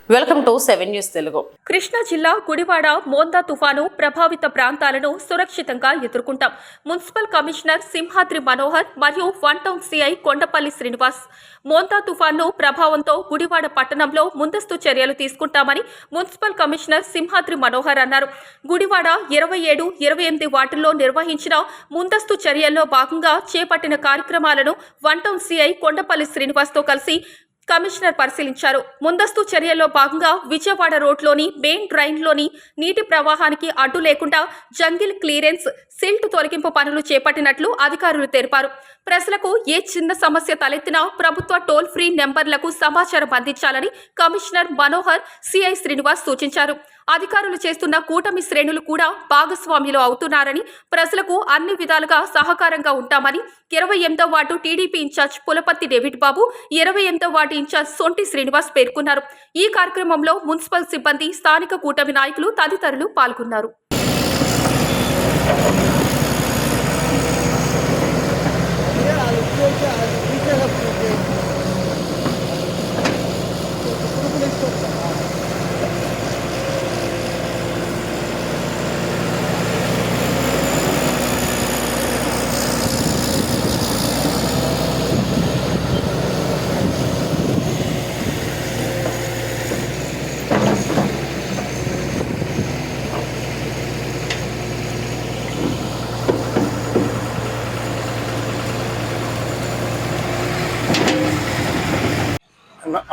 Welcome to 7 news Telugu. Krishna జిల్లా గుడివాడ మోందా తుఫాను ప్రభావిత ప్రాంతాలను సురక్షితంగా ఎదుర్కొంటాం. మున్సిపల్ కమిషనర్ సింహాద్రి మనోహర్ మరియు one town CI Kondapalli Srinivas. Montha తుఫాను ప్రభావంతో గుడివాడ పట్టణంలో ముందస్తు చర్యలు తీసుకుంటామని మున్సిపల్ కమిషనర్ సింహాద్రి మనోహర్ అన్నారు. గుడివాడ 27, 28 వార్డుల్లో నిర్వహించిన ముందస్తు చర్యల్లో భాగంగా చేపట్టిన కార్యక్రమాలను వన్ టౌన్ సిఐ కొండపల్లి శ్రీనివాస్తో కలిసి కమిషనర్ పరిశీలించారు. ముందస్తు చర్యల్లో భాగంగా విజయవాడ రోడ్లోని మెయిన్ డ్రైన్లోని నీటి ప్రవాహానికి అడ్డు లేకుండా జంగిల్ క్లియరెన్స్, సిల్ట్ తొలగింపు పనులు చేపట్టినట్లు అధికారులు తెలిపారు. ప్రజలకు ఏ చిన్న సమస్య తలెత్తినా ప్రభుత్వ టోల్ ఫ్రీ నెంబర్లకు సమాచారం అందించాలని కమిషనర్ మనోహర్, సిఐ శ్రీనివాస్ సూచించారు. అధికారులు చేస్తున్న కూటమి శ్రేణులు కూడా భాగస్వామ్యులు అవుతున్నారని, ప్రజలకు అన్ని విధాలుగా సహకారంగా ఉంటామని 28వ ward TDP incharge Pulaparthi David Babu, 28వ వార్డు ఇన్ఛార్జ్ సొంటి శ్రీనివాస్ పేర్కొన్నారు. ఈ కార్యక్రమంలో మున్సిపల్ సిబ్బంది, స్థానిక కూటమి నాయకులు తదితరులు పాల్గొన్నారు.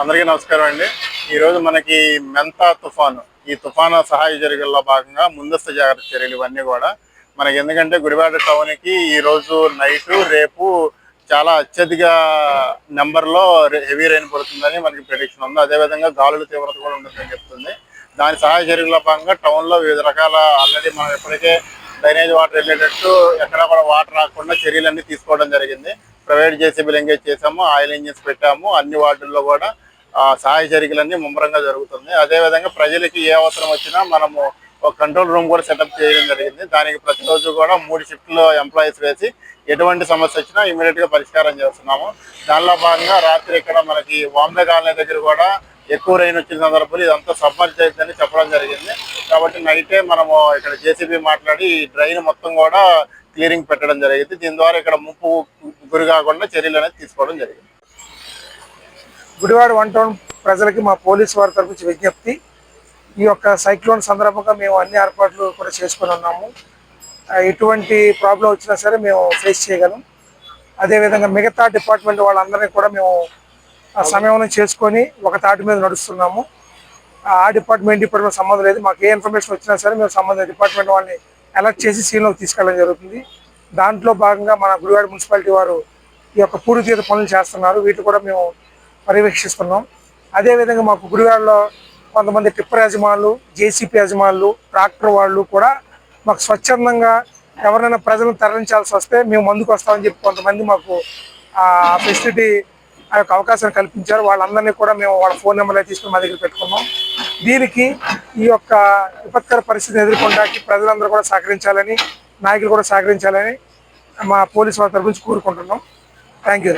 అందరికీ నమస్కారం అండి. ఈరోజు మనకి మెంతా తుఫాను, ఈ తుఫాను సహాయ చర్యల్లో భాగంగా ముందస్తు జాగ్రత్త చర్యలు ఇవన్నీ కూడా మనకి, ఎందుకంటే గుడివాడ టౌన్కి ఈరోజు నైటు, రేపు చాలా అత్యధిక నెంబర్లో హెవీ రైన్ పడుతుందని మనకి ప్రెడిక్షన్ ఉంది. అదేవిధంగా గాలుల తీవ్రత కూడా ఉంటుందని చెప్తుంది. దాని సహాయ చర్యల్లో భాగంగా టౌన్లో వివిధ రకాల ఆల్రెడీ మనం ఇప్పటికే డ్రైనేజ్ వాటర్ వెళ్ళేటట్టు ఎక్కడా కూడా వాటర్ రాకుండా చర్యలన్నీ తీసుకోవడం జరిగింది. ప్రైవేట్ జేసీబీలు ఎంగేజ్ చేసాము, ఆయిల్ ఇంజిన్స్ పెట్టాము. అన్ని వార్డుల్లో కూడా సహాయ చర్యలన్నీ ముమ్మరంగా జరుగుతుంది. అదేవిధంగా ప్రజలకి ఏ అవసరం వచ్చినా మనము ఒక కంట్రోల్ రూమ్ కూడా సెటప్ చేయడం జరిగింది. దానికి ప్రతిరోజు కూడా 3 షిఫ్ట్లో ఎంప్లాయీస్ వేసి ఎటువంటి సమస్య వచ్చినా ఇమీడియట్గా పరిష్కారం చేస్తున్నాము. దానిలో భాగంగా రాత్రి ఇక్కడ మనకి బాంబే కాలనీ దగ్గర కూడా ఎక్కువ రైన్ వచ్చిన సందర్భంలో ఇదంతా సబ్మర్జ్ అవుతుందని చెప్పడం జరిగింది. కాబట్టి నైటే మనము ఇక్కడ జేసీబీ మాట్లాడి డ్రైన్ మొత్తం కూడా క్లియరింగ్ పెట్టడం జరిగింది. దీని ద్వారా ఇక్కడ ముప్పు గురి కాకుండా చర్యలు అనేది తీసుకోవడం జరిగింది. గుడివాడ వన్ టౌన్ ప్రజలకి మా పోలీసు వారి తరపు నుంచి విజ్ఞప్తి, ఈ యొక్క సైక్లోన్ సందర్భంగా మేము అన్ని ఏర్పాట్లు కూడా చేసుకొని ఉన్నాము. ఎటువంటి ప్రాబ్లం వచ్చినా సరే మేము ఫేస్ చేయగలం. అదేవిధంగా మిగతా డిపార్ట్మెంట్ వాళ్ళందరినీ కూడా మేము సమయం చేసుకొని ఒక తాటి మీద నడుస్తున్నాము. ఆ డిపార్ట్మెంట్ సంబంధం లేదు. మాకు ఏ ఇన్ఫర్మేషన్ వచ్చినా సరే మేము సంబంధిత డిపార్ట్మెంట్ వాళ్ళని అలర్ట్ చేసి సీన్లోకి తీసుకెళ్ళడం జరుగుతుంది. దాంట్లో భాగంగా మన గుడివాడ మున్సిపాలిటీ వారు ఈ యొక్క పూర్తిత పనులు చేస్తున్నారు. వీటిని కూడా మేము పర్యవేక్షిస్తున్నాం. అదేవిధంగా మాకు గుడివాడలో కొంతమంది టిప్పర్ యజమానులు, జేసీపీ యజమానులు, ట్రాక్టర్ వాళ్ళు కూడా మాకు స్వచ్ఛందంగా ఎవరైనా ప్రజలను తరలించాల్సి వస్తే మేము ముందుకు వస్తామని చెప్పి కొంతమంది మాకు ఆ ఫెసిలిటీ, ఆ యొక్క అవకాశాన్ని కల్పించారు. వాళ్ళందరినీ కూడా మేము వాళ్ళ ఫోన్ నెంబర్లు తీసుకుని మా దగ్గర పెట్టుకున్నాం. దీనికి ఈ యొక్క విపత్కర పరిస్థితిని ఎదుర్కొనడానికి ప్రజలందరూ కూడా సహకరించాలని, నాయకులు కూడా సహకరించాలని మా పోలీసు వారి తరఫు నుంచి కోరుకుంటున్నాం. Thank you.